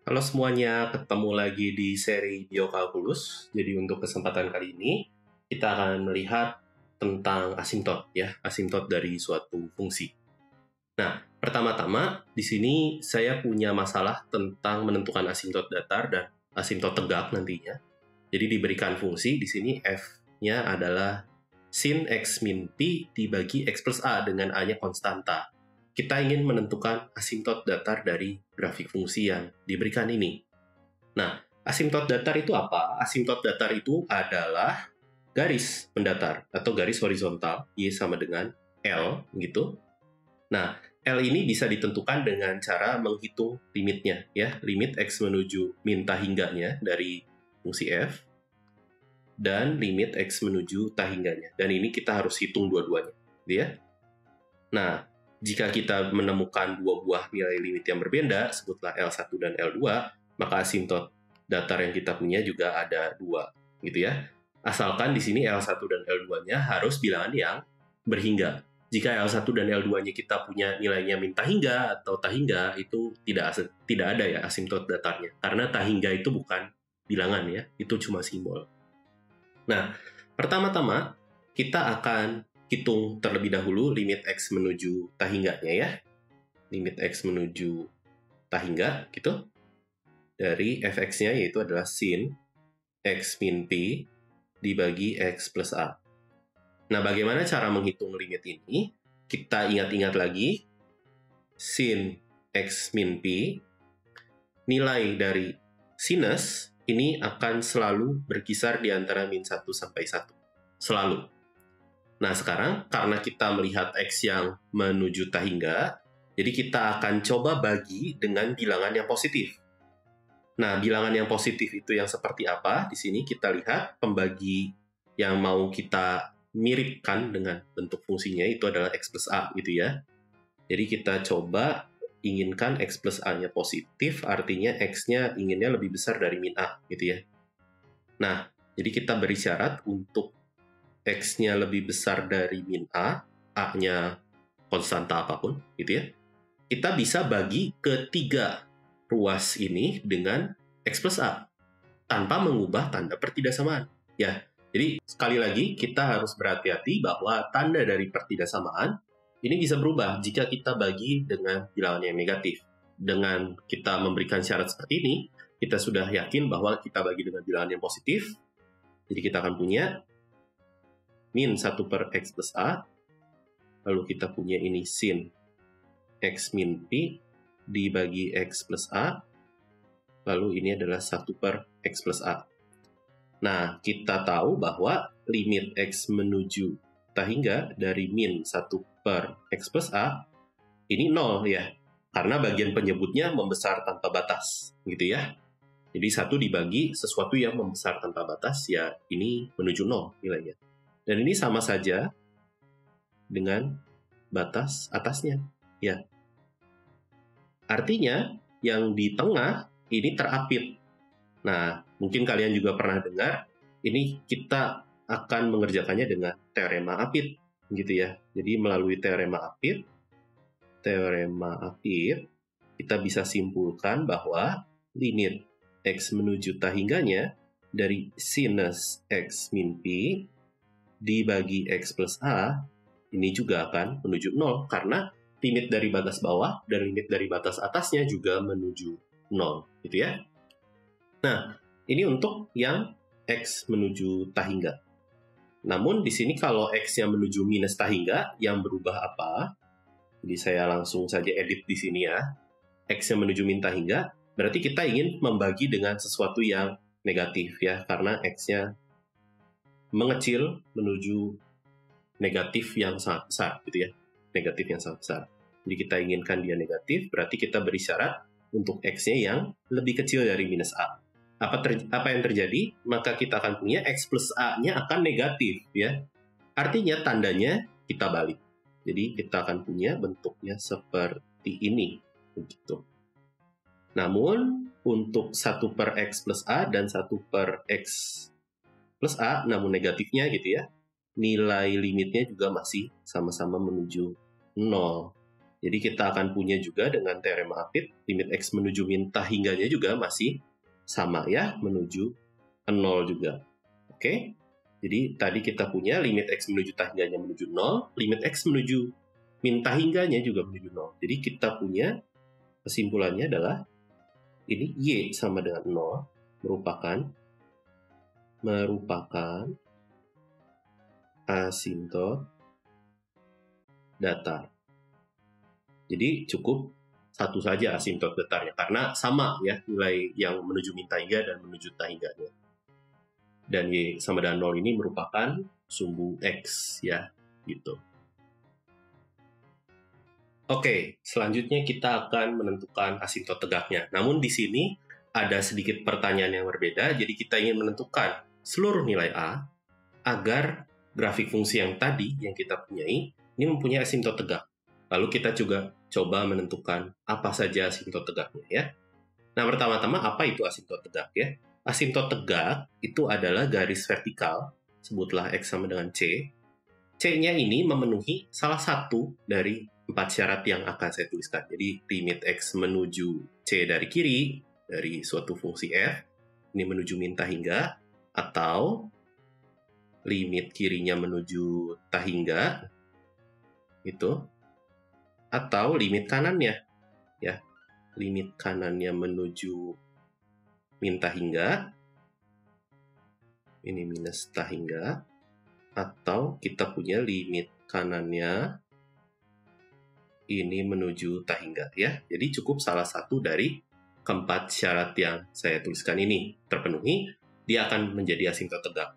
Halo semuanya, ketemu lagi di seri Biokalkulus. Jadi untuk kesempatan kali ini, kita akan melihat tentang asimtot, ya, asimtot dari suatu fungsi. Nah, pertama-tama di sini saya punya masalah tentang menentukan asimtot datar dan asimtot tegak nantinya. Jadi diberikan fungsi di sini f-nya adalah sin x min p dibagi x plus a dengan a-nya konstanta. Kita ingin menentukan asimtot datar dari grafik fungsi yang diberikan ini. Nah, asimtot datar itu apa? Asimtot datar itu adalah garis mendatar atau garis horizontal, Y sama dengan L, gitu. Nah, L ini bisa ditentukan dengan cara menghitung limitnya, ya, limit x menuju minta hingganya dari fungsi f, dan limit x menuju ta hingganya. Dan ini kita harus hitung dua-duanya, ya. Nah, jika kita menemukan dua buah nilai limit yang berbeda, sebutlah L1 dan L2, maka asimtot datar yang kita punya juga ada dua, gitu ya. Asalkan di sini L1 dan L2-nya harus bilangan yang berhingga. Jika L1 dan L2-nya kita punya nilainya min ta hingga atau ta hingga, itu tidak ada ya asimtot datarnya. Karena ta hingga itu bukan bilangan ya, itu cuma simbol. Nah, pertama-tama kita akan hitung terlebih dahulu limit x menuju ta hingganya ya. Limit x menuju ta hingga gitu. Dari fx-nya yaitu adalah sin x min p dibagi x plus a. Nah, bagaimana cara menghitung limit ini? Kita ingat-ingat lagi sin x min p, nilai dari sinus ini akan selalu berkisar di antara min 1 sampai 1. Selalu. Nah, sekarang karena kita melihat X yang menuju ta hingga, jadi kita akan coba bagi dengan bilangan yang positif. Nah, bilangan yang positif itu yang seperti apa? Di sini kita lihat pembagi yang mau kita miripkan dengan bentuk fungsinya itu adalah X plus A, gitu ya. Jadi kita coba inginkan X plus A-nya positif, artinya X-nya inginnya lebih besar dari min A, gitu ya. Nah, jadi kita beri syarat untuk X-nya lebih besar dari min A, A-nya konstanta apapun, gitu ya. Kita bisa bagi ketiga ruas ini dengan X plus A, tanpa mengubah tanda pertidaksamaan. Ya, jadi sekali lagi kita harus berhati-hati bahwa tanda dari pertidaksamaan ini bisa berubah jika kita bagi dengan bilangan yang negatif. Dengan kita memberikan syarat seperti ini, kita sudah yakin bahwa kita bagi dengan bilangan yang positif, jadi kita akan punya min 1 per x plus a, lalu kita punya ini sin x min p dibagi x plus a, lalu ini adalah 1 per x plus a. Nah, kita tahu bahwa limit x menuju ta hingga dari min 1 per x plus a, ini 0 ya, karena bagian penyebutnya membesar tanpa batas, gitu ya. Jadi 1 dibagi sesuatu yang membesar tanpa batas, ya ini menuju 0 nilainya. Dan ini sama saja dengan batas atasnya, ya. Artinya, yang di tengah ini terapit. Nah, mungkin kalian juga pernah dengar, ini kita akan mengerjakannya dengan teorema apit, gitu ya. Jadi melalui teorema apit, kita bisa simpulkan bahwa limit x menuju ta hingganya dari sinus x min p dibagi x plus a, ini juga akan menuju 0, karena limit dari batas bawah dan limit dari batas atasnya juga menuju 0, gitu ya. Nah, ini untuk yang x menuju ta hingga. Namun di sini kalau x-nya menuju minus ta hingga, yang berubah apa? Jadi saya langsung saja edit di sini ya. X-nya menuju min ta hingga, berarti kita ingin membagi dengan sesuatu yang negatif ya, karena x-nya mengecil menuju negatif yang sangat besar, gitu ya. Negatif yang sangat besar. Jadi kita inginkan dia negatif, berarti kita beri syarat untuk x-nya yang lebih kecil dari minus a. Apa yang terjadi? Maka kita akan punya x plus a-nya akan negatif, ya. Artinya tandanya kita balik. Jadi kita akan punya bentuknya seperti ini, begitu. Namun untuk 1 per x plus a dan 1 per x plus a, namun negatifnya gitu ya, nilai limitnya juga masih sama-sama menuju 0. Jadi kita akan punya juga dengan teorema Apit, limit X menuju min tah hingganya juga masih sama ya, menuju 0 juga. Oke? Jadi tadi kita punya limit X menuju tah hingganya menuju 0, limit X menuju min tah hingganya juga menuju 0. Jadi kita punya kesimpulannya adalah ini Y sama dengan 0 merupakan asimtot datar. Jadi cukup satu saja asimtot datarnya karena sama ya nilai yang menuju min tah hingga dan menuju tah hingganya. Dan Y sama dengan 0 ini merupakan sumbu X ya, gitu. Oke, selanjutnya kita akan menentukan asimtot tegaknya. Namun di sini ada sedikit pertanyaan yang berbeda, jadi kita ingin menentukan seluruh nilai A agar grafik fungsi yang tadi yang kita punyai ini mempunyai asimtot tegak. Lalu kita juga coba menentukan apa saja asimtot tegaknya ya. Nah, pertama-tama apa itu asimtot tegak ya? Asimtot tegak itu adalah garis vertikal, sebutlah X sama dengan C. C-nya ini memenuhi salah satu dari 4 syarat yang akan saya tuliskan. Jadi, limit X menuju C dari kiri, dari suatu fungsi F, ini menuju min tah hingga, atau limit kirinya menuju tah hingga, itu, atau limit kanannya, ya, limit kanannya menuju min tah hingga, ini minus tah hingga, atau kita punya limit kanannya ini menuju tah hingga ya. Jadi cukup salah satu dari keempat syarat yang saya tuliskan ini terpenuhi, dia akan menjadi asimtot tegak.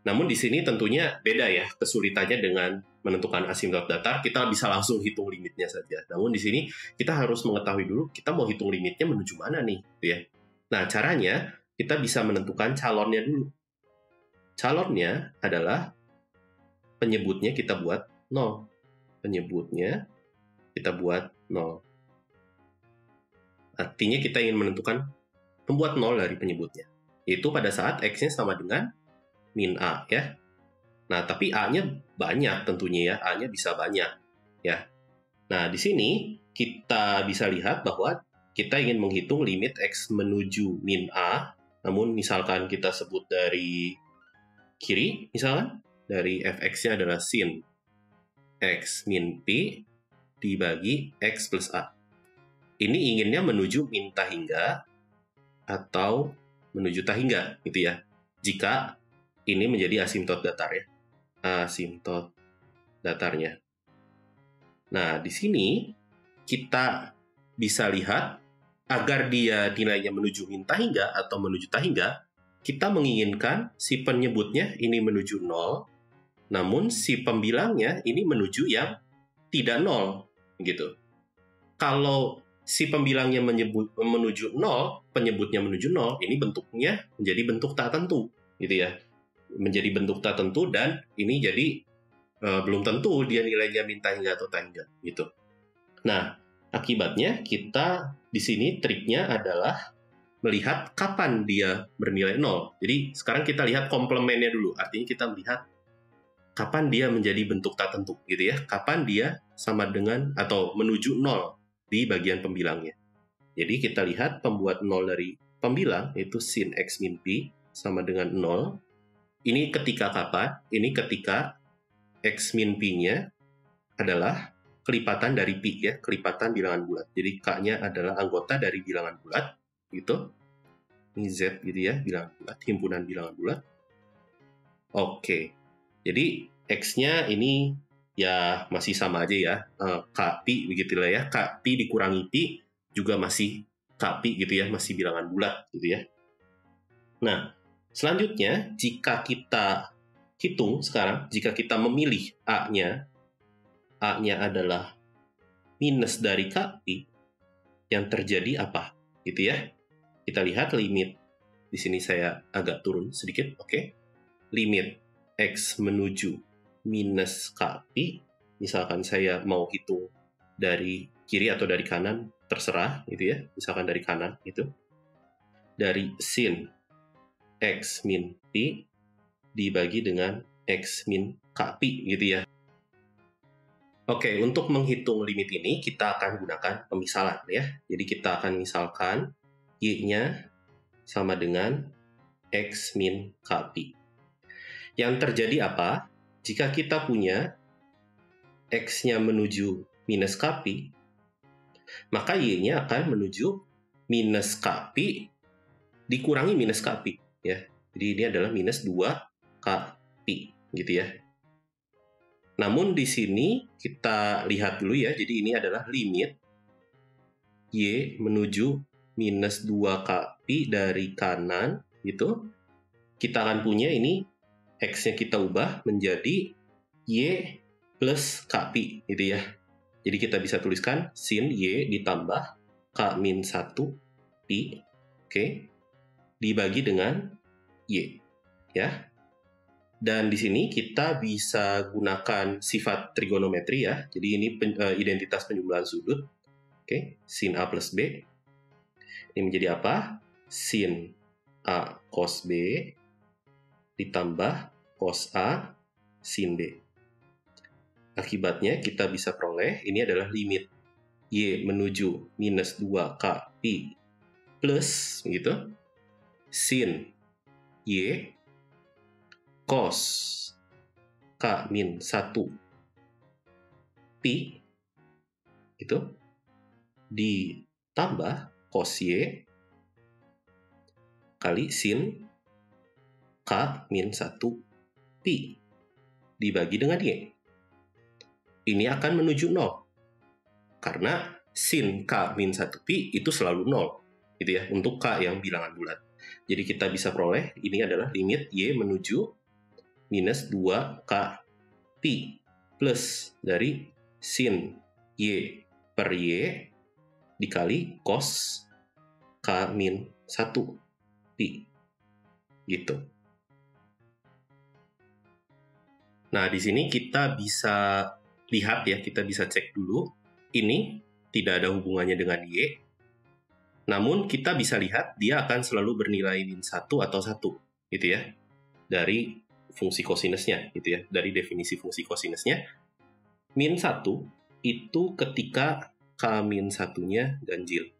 Namun di sini tentunya beda ya kesulitannya dengan menentukan asimtot datar, kita bisa langsung hitung limitnya saja. Namun di sini kita harus mengetahui dulu kita mau hitung limitnya menuju mana nih, gitu ya. Nah, caranya kita bisa menentukan calonnya dulu. Calonnya adalah penyebutnya kita buat 0. Penyebutnya kita buat 0. Artinya kita ingin menentukan pembuat 0 dari penyebutnya. Yaitu pada saat X-nya sama dengan min A ya. Nah, tapi A-nya banyak tentunya ya. A-nya bisa banyak ya. Nah, di sini kita bisa lihat bahwa kita ingin menghitung limit X menuju min A. Namun misalkan kita sebut dari kiri, misalkan dari fx-nya adalah sin X min P dibagi X plus A. Ini inginnya menuju min tah hingga atau menuju tah hingga, gitu ya. Jika ini menjadi asimtot datar ya. Asimtot datarnya. Nah, di sini kita bisa lihat agar dia nilainya menuju min tah hingga atau menuju tah hingga, kita menginginkan si penyebutnya ini menuju 0, namun si pembilangnya ini menuju yang tidak 0, gitu. Kalau si pembilangnya menuju 0, penyebutnya menuju 0, ini bentuknya menjadi bentuk tak tentu, gitu ya. Menjadi bentuk tak tentu dan ini jadi belum tentu dia nilainya min tah hingga atau tah hingga, gitu. Nah, akibatnya kita di sini triknya adalah melihat kapan dia bernilai 0. Jadi sekarang kita lihat komplemennya dulu. Artinya kita melihat kapan dia menjadi bentuk tak tentu, gitu ya. Kapan dia sama dengan atau menuju 0 di bagian pembilangnya. Jadi kita lihat pembuat 0 dari pembilang, yaitu sin X min P sama dengan 0. Ini ketika kapan? Ini ketika X min P-nya adalah kelipatan dari Pi ya, kelipatan bilangan bulat. Jadi K-nya adalah anggota dari bilangan bulat, gitu. Ini Z gitu ya, bilangan bulat, himpunan bilangan bulat. Oke. Jadi X-nya ini ya masih sama aja ya, K Pi begitulah ya. K Pi dikurangi Pi juga masih K Pi gitu ya, masih bilangan bulat gitu ya. Nah, selanjutnya jika kita hitung sekarang, jika kita memilih A-nya adalah minus dari K Pi, yang terjadi apa? Gitu ya. Kita lihat limit. Di sini saya agak turun sedikit, oke. Limit X menuju minus K Pi, misalkan saya mau hitung dari kiri atau dari kanan, terserah gitu ya. Misalkan dari kanan gitu. Dari sin X min Pi dibagi dengan X min K Pi gitu ya. Oke, untuk menghitung limit ini kita akan gunakan pemisalan ya. Jadi kita akan misalkan Y-nya sama dengan X min Kpi. Yang terjadi apa? Jika kita punya X-nya menuju minus Kpi, maka Y-nya akan menuju minus Kpi dikurangi minus Kpi. Ya. Jadi ini adalah minus 2 Kpi, gitu ya. Namun di sini kita lihat dulu ya, jadi ini adalah limit Y menuju minus 2 Kpi dari kanan, gitu. Kita akan punya ini, X-nya kita ubah menjadi Y plus Kpi, gitu ya. Jadi kita bisa tuliskan sin Y ditambah K min 1 Pi, oke, dibagi dengan Y, ya. Dan di sini kita bisa gunakan sifat trigonometri ya. Jadi ini identitas penjumlahan sudut. Oke, sin A plus B. Ini menjadi apa? Sin A cos B ditambah cos A sin B. Akibatnya kita bisa peroleh ini adalah limit Y menuju minus 2 Kpi plus gitu, sin Y cos K min 1 Pi itu ditambah cos Y kali sin K min 1 Pi dibagi dengan Y. Ini akan menuju 0 karena sin K min 1 Pi itu selalu 0 gitu ya, untuk K yang bilangan bulat. Jadi kita bisa peroleh ini adalah limit Y menuju minus 2 Kpi plus dari sin Y per Y dikali cos K min 1 Pi. Gitu. Nah, di sini kita bisa lihat ya, kita bisa cek dulu. Ini tidak ada hubungannya dengan Y. Namun kita bisa lihat dia akan selalu bernilai min 1 atau 1 gitu ya. Dari fungsi kosinusnya gitu ya, dari definisi fungsi kosinusnya. Min 1 itu ketika K min 1-nya ganjil.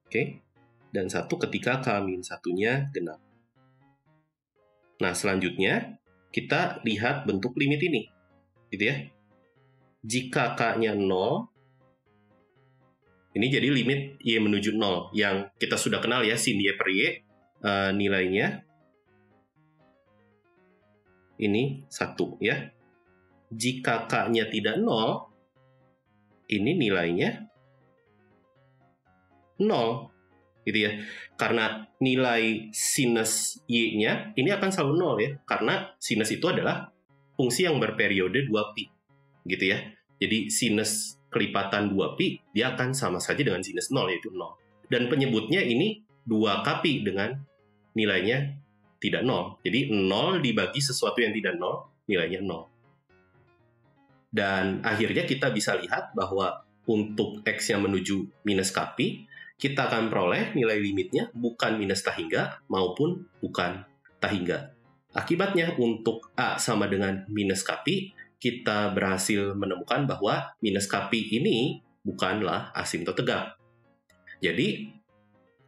Oke? Dan 1 ketika K min 1-nya genap. Nah, selanjutnya kita lihat bentuk limit ini. Gitu ya. Jika K-nya 0, ini jadi limit Y menuju 0 yang kita sudah kenal ya, sin Y per Y nilainya ini 1 ya. Jika K-nya tidak 0, ini nilainya 0 gitu ya. Karena nilai sinus Y-nya ini akan selalu 0 ya, karena sinus itu adalah fungsi yang berperiode 2pi gitu ya. Jadi sinus kelipatan 2pi dia akan sama saja dengan sinus 0 yaitu 0. Dan penyebutnya ini 2 Kpi dengan nilainya tidak 0. Jadi 0 dibagi sesuatu yang tidak 0, nilainya 0. Dan akhirnya kita bisa lihat bahwa untuk X yang menuju minus Kpi, kita akan peroleh nilai limitnya bukan minus tahingga maupun bukan tahingga. Akibatnya untuk A sama dengan minus Kpi, kita berhasil menemukan bahwa minus Kpi ini bukanlah asimtot tegak. Jadi,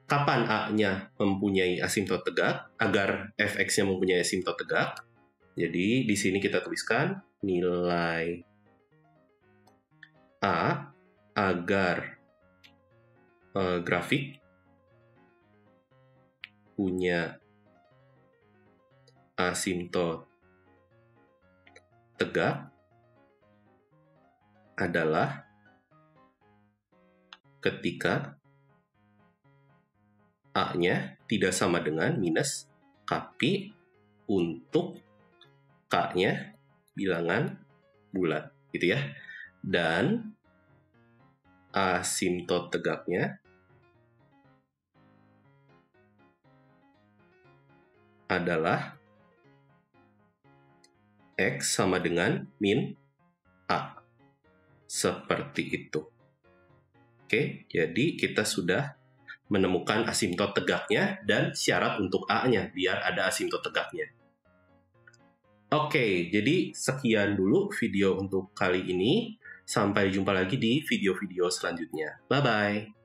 kapan A-nya mempunyai asimtot tegak agar Fx-nya mempunyai asimtot tegak? Jadi di sini kita tuliskan nilai A agar grafik punya asimtot tegak adalah ketika A-nya tidak sama dengan minus Kpi untuk K-nya bilangan bulat, gitu ya. Dan asimtot tegaknya adalah X sama dengan min A. Seperti itu. Oke, jadi kita sudah menemukan asimtot tegaknya dan syarat untuk A-nya biar ada asimtot tegaknya. Oke, jadi sekian dulu video untuk kali ini. Sampai jumpa lagi di video-video selanjutnya. Bye-bye.